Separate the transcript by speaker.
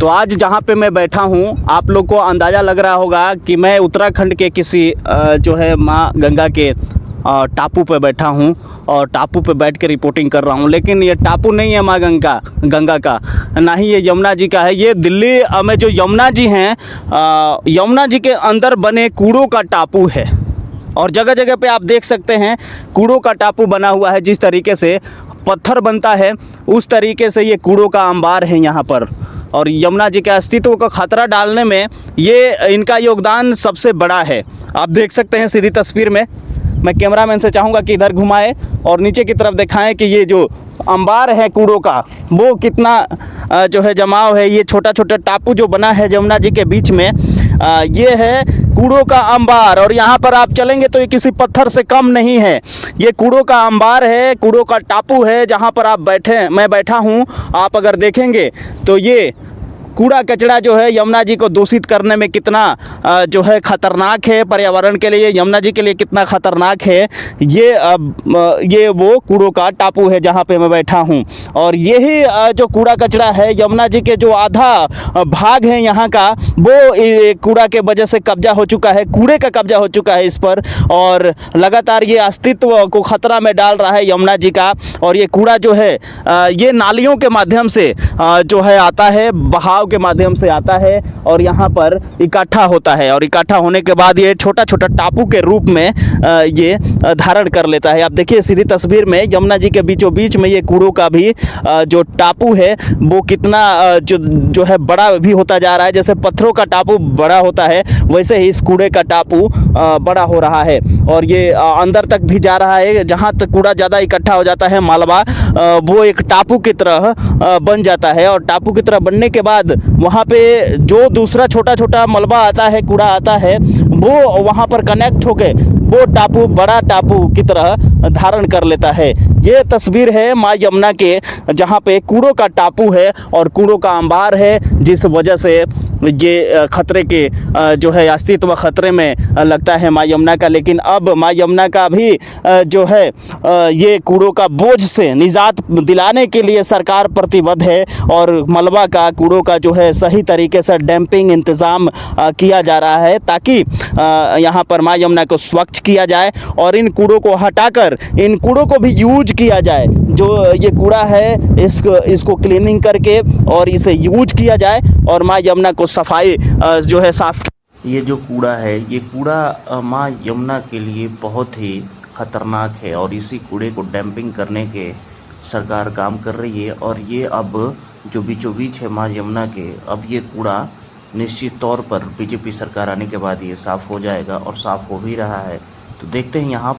Speaker 1: तो आज जहाँ पे मैं बैठा हूँ, आप लोग को अंदाज़ा लग रहा होगा कि मैं उत्तराखंड के किसी जो है माँ गंगा के टापू पे बैठा हूँ और टापू पे बैठ के रिपोर्टिंग कर रहा हूँ। लेकिन ये टापू नहीं है माँ गंगा का, ना ही ये यमुना जी का है। ये दिल्ली में जो यमुना जी हैं, यमुना जी के अंदर बने कूड़ों का टापू है। और जगह जगह पे आप देख सकते हैं कूड़ों का टापू बना हुआ है। जिस तरीके से पत्थर बनता है उस तरीके से ये कूड़ों का अंबार है यहाँ पर। और यमुना जी के अस्तित्व को खतरा डालने में ये इनका योगदान सबसे बड़ा है। आप देख सकते हैं सीधी तस्वीर में। मैं कैमरामैन से चाहूँगा कि इधर घुमाए और नीचे की तरफ दिखाएं कि ये जो अंबार है कूड़ों का, वो कितना जो है जमाव है। ये छोटा छोटा टापू जो बना है यमुना जी के बीच में, ये है कूड़ों का अंबार। और यहाँ पर आप चलेंगे तो ये किसी पत्थर से कम नहीं है। ये कूड़ों का अंबार है, कूड़ों का टापू है जहाँ पर आप मैं बैठा हूँ। आप अगर देखेंगे तो ये कूड़ा कचरा जो है यमुना जी को दूषित करने में कितना जो है ख़तरनाक है, पर्यावरण के लिए, यमुना जी के लिए कितना ख़तरनाक है। ये वो कूड़ों का टापू है जहाँ पे मैं बैठा हूँ। और यही जो कूड़ा कचरा है यमुना जी के जो आधा भाग है यहाँ का, वो कूड़ा के वजह से कब्जा हो चुका है, कूड़े का कब्जा हो चुका है इस पर। और लगातार ये अस्तित्व को ख़तरा में डाल रहा है यमुना जी का। और ये कूड़ा जो है ये नालियों के माध्यम से जो है आता है, बहाव के माध्यम से आता है और यहाँ पर इकट्ठा होता है। और इकट्ठा होने के बाद ये छोटा छोटा टापू के रूप में ये धारण कर लेता है। आप देखिए सीधी तस्वीर में यमुना जी के बीचों बीच में ये कूड़ों का भी जो टापू है वो कितना जो है बड़ा भी होता जा रहा है। जैसे पत्थरों का टापू बड़ा होता है, वैसे ही इस कूड़े का टापू बड़ा हो रहा है। और ये अंदर तक भी जा रहा है। जहाँ तक कूड़ा ज़्यादा इकट्ठा हो जाता है मलबा, वो एक टापू की तरह बन जाता है। और टापू की तरह बनने के बाद वहाँ पे जो दूसरा छोटा छोटा मलबा आता है, कूड़ा आता है, वो वहाँ पर कनेक्ट होके वो टापू बड़ा टापू की तरह धारण कर लेता है। ये तस्वीर है माँ यमुना के, जहाँ पे कूड़ों का टापू है और कूड़ों का अंबार है, जिस वजह से ये खतरे के जो है अस्तित्व खतरे में लगता है माँ यमुना का। लेकिन अब माँ यमुना का भी जो है ये कूड़ों का बोझ से निजात दिलाने के लिए सरकार प्रतिबद्ध है। और मलबा का, कूड़ों का जो है सही तरीके से डंपिंग इंतज़ाम किया जा रहा है, ताकि यहाँ पर माँ यमुना को स्वच्छ किया जाए और इन कूड़ों को हटाकर इन कूड़ों को भी यूज किया जाए। जो ये कूड़ा है इसको क्लीनिंग करके और इसे यूज किया जाए और माँ यमुना को सफाई जो है साफ।
Speaker 2: ये जो कूड़ा है, ये कूड़ा माँ यमुना के लिए बहुत ही ख़तरनाक है और इसी कूड़े को डंपिंग करने के सरकार काम कर रही है। और ये अब जो बीचों बीच है माँ यमुना के, अब ये कूड़ा निश्चित तौर पर बीजेपी सरकार आने के बाद ये साफ़ हो जाएगा और साफ़ हो भी रहा है। तो देखते हैं यहाँ